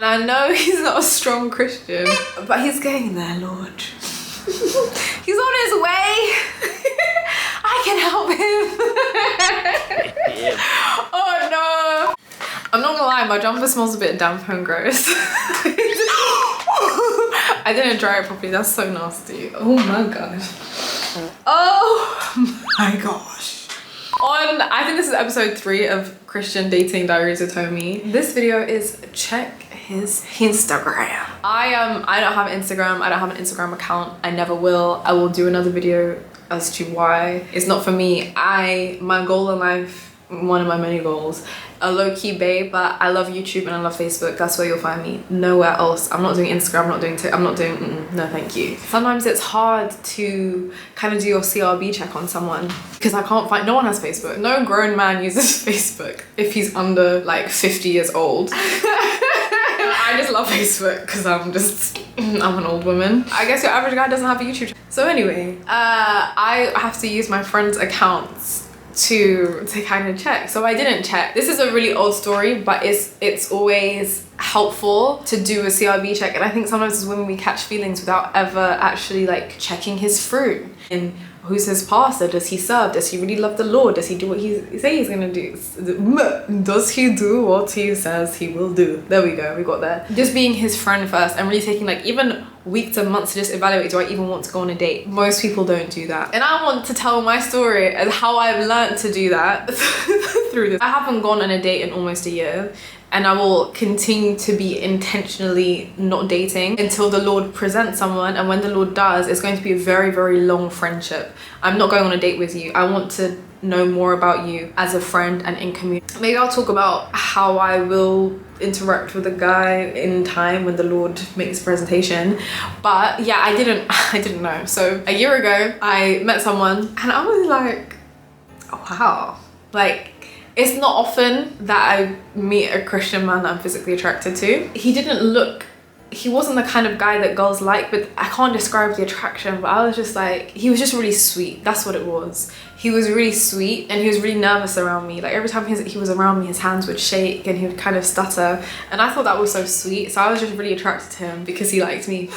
And I know he's not a strong Christian, but he's getting there, Lord. He's on his way. I can help him. Oh no. I'm not gonna lie, my jumper smells a bit damp and gross. I didn't dry it properly, that's so nasty. Oh my gosh. Oh my gosh. I think this is episode 3 of Christian Dating Diaries with Tommy. This video is check his Instagram. I don't have Instagram. I don't have an Instagram account. I never will. I will do another video as to why. It's not for me. My goal in life, one of my many goals, a low-key babe, but I love YouTube and I love Facebook. That's where you'll find me. Nowhere else. I'm not doing Instagram. I'm not doing no thank you. Sometimes it's hard to kind of do your CRB check on someone because I can't find, no one has Facebook. No grown man uses Facebook if he's under like 50 years old. I just love Facebook because I'm an old woman. I guess your average guy doesn't have a YouTube channel. So anyway, I have to use my friends' accounts to kind of check. So I didn't check. This is a really old story, but it's always helpful to do a CRB check. And I think sometimes as women we catch feelings without ever actually like checking his fruit. And who's his pastor? Does he serve? Does he really love the Lord? Does he do what he say he's gonna do? Does he do what he says he will do? There we go, we got there. Just being his friend first and really taking like even weeks and months to just evaluate, do I even want to go on a date? Most people don't do that. And I want to tell my story and how I've learned to do that through this. I haven't gone on a date in almost a year. And I will continue to be intentionally not dating until the Lord presents someone. And when the Lord does, it's going to be a very, very long friendship. I'm not going on a date with you. I want to know more about you as a friend and in community. Maybe I'll talk about how I will interact with a guy in time when the Lord makes a presentation. But yeah, I didn't know. So a year ago, I met someone and I was like, oh, wow. Like, it's not often that I meet a Christian man that I'm physically attracted to. He wasn't the kind of guy that girls like, but I can't describe the attraction, but I was just like, he was just really sweet. That's what it was. He was really sweet and he was really nervous around me. Like every time he was around me, his hands would shake and he would kind of stutter. And I thought that was so sweet. So I was just really attracted to him because he liked me.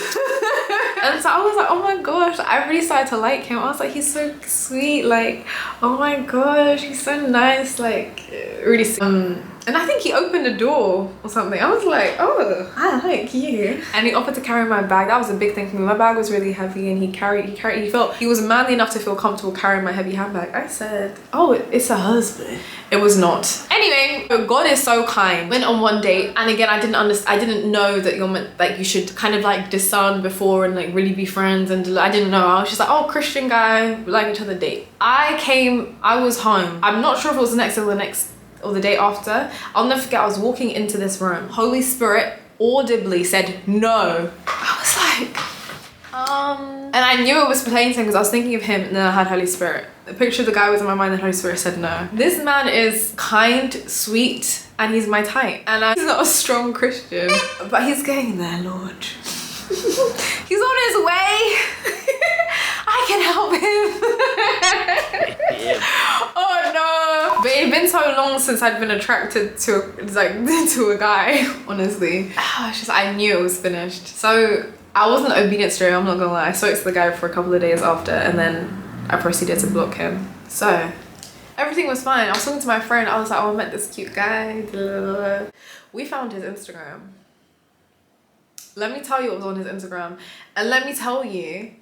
And so I was like, oh my gosh, I really started to like him. I was like, he's so sweet. Like, oh my gosh, he's so nice. Like, really sweet. And I think he opened a door or something. I was like, oh, I like you. And he offered to carry my bag. That was a big thing for me. My bag was really heavy and he was manly enough to feel comfortable carrying my heavy handbag. I said, oh, it's a husband. It was not. Anyway, God is so kind. Went on one date and again, I didn't know that you're meant, like you should kind of like discern before and like really be friends, and I didn't know. I was just like, oh, Christian guy, we like each other, date. I was home. I'm not sure if it was the day after. I'll never forget, I was walking into this room. Holy Spirit audibly said no. I was like, and I knew it was pertaining to him because I was thinking of him and then I had Holy Spirit. The picture of the guy was in my mind and Holy Spirit said no. This man is kind, sweet, and he's my type. And he's not a strong Christian, but he's getting there, Lord. He's on his way. I can help him. Oh no. But it had been so long since I'd been attracted to a guy, honestly. I knew it was finished. So I wasn't obedient straight, I'm not gonna lie. I spoke to the guy for a couple of days after and then I proceeded to block him. So everything was fine. I was talking to my friend. I was like, oh, I met this cute guy. We found his Instagram. Let me tell you what was on his Instagram. And let me tell you,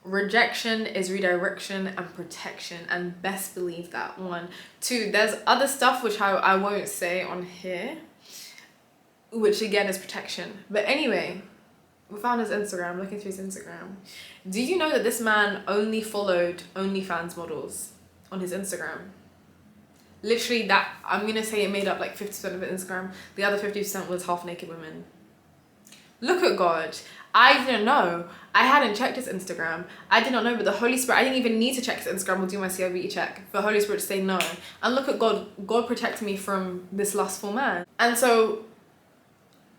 rejection is redirection and protection, and best believe that. 1, 2, there's other stuff which I won't say on here, which again is protection. But anyway, we found his Instagram, looking through his Instagram. Do you know that this man only followed OnlyFans models on his Instagram? Literally that, I'm gonna say it made up like 50% of his Instagram. The other 50% was half naked women. Look at God. I didn't know. I hadn't checked his Instagram. I did not know, but the Holy Spirit, I didn't even need to check his Instagram or do my CRB check for the Holy Spirit to say no. And look at God. God protected me from this lustful man. And so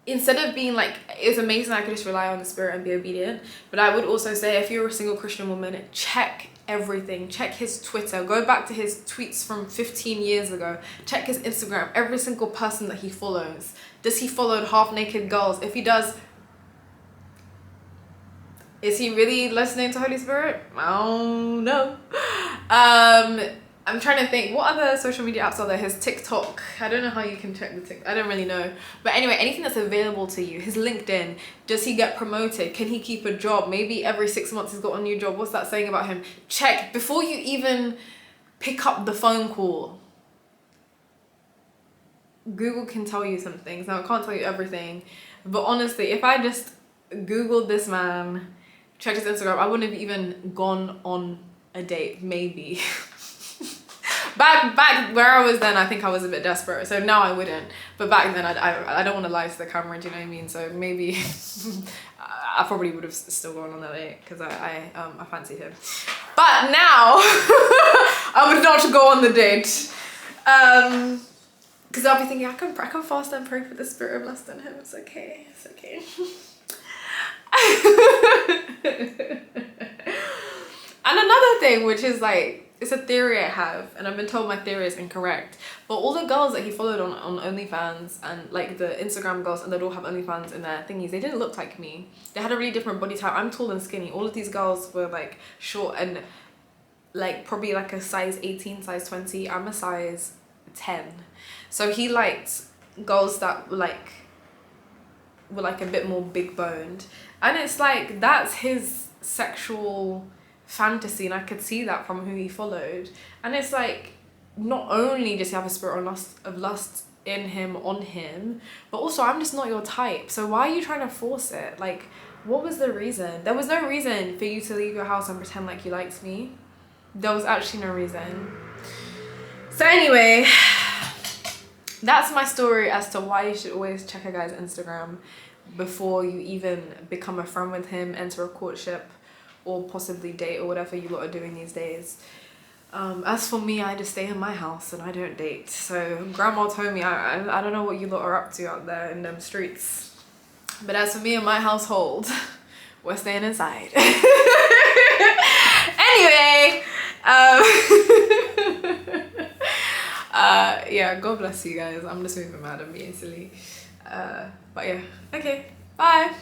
instead of being like, it was amazing I could just rely on the Spirit and be obedient, but I would also say if you're a single Christian woman, check everything. Check his Twitter. Go back to his tweets from 15 years ago. Check his Instagram. Every single person that he follows. Does he follow half naked girls? If he does, is he really listening to Holy Spirit? I don't know. I'm trying to think, what other social media apps are there? His TikTok. I don't know how you can check the TikTok. I don't really know. But anyway, anything that's available to you. His LinkedIn. Does he get promoted? Can he keep a job? Maybe every 6 months he's got a new job. What's that saying about him? Check before you even pick up the phone call. Google can tell you some things. Now, I can't tell you everything. But honestly, if I just Googled this man, checked his Instagram, I wouldn't have even gone on a date, maybe. Back where I was then, I think I was a bit desperate. So now I wouldn't. But back then, I don't want to lie to the camera, do you know what I mean? So maybe I probably would have still gone on that date because I fancied him. But now, I would not go on the date. Because I'll be thinking, I can fast and pray for the spirit of lust in him. It's okay. It's okay. And another thing, which is like, it's a theory I have, and I've been told my theory is incorrect, but all the girls that he followed on OnlyFans, and like the Instagram girls, and they'd all have OnlyFans in their thingies, they didn't look like me. They had a really different body type. I'm tall and skinny. All of these girls were like short and like probably like a size 18, size 20. I'm a size 10. So he liked girls that were like a bit more big boned, and it's like that's his sexual fantasy, and I could see that from who he followed. And it's like, not only does he have a spirit of lust in him, on him, but also I'm just not your type. So why are you trying to force it? Like, what was the reason? There was no reason for you to leave your house and pretend like you liked me. There was actually no reason. So anyway, that's my story as to why you should always check a guy's Instagram before you even become a friend with him, enter a courtship, or possibly date, or whatever you lot are doing these days. As for me, I just stay in my house and I don't date. So grandma told me, I don't know what you lot are up to out there in them streets. But as for me and my household, we're staying inside. Anyway, yeah, God bless you guys. I'm just moving mad and being silly. But yeah, okay, bye.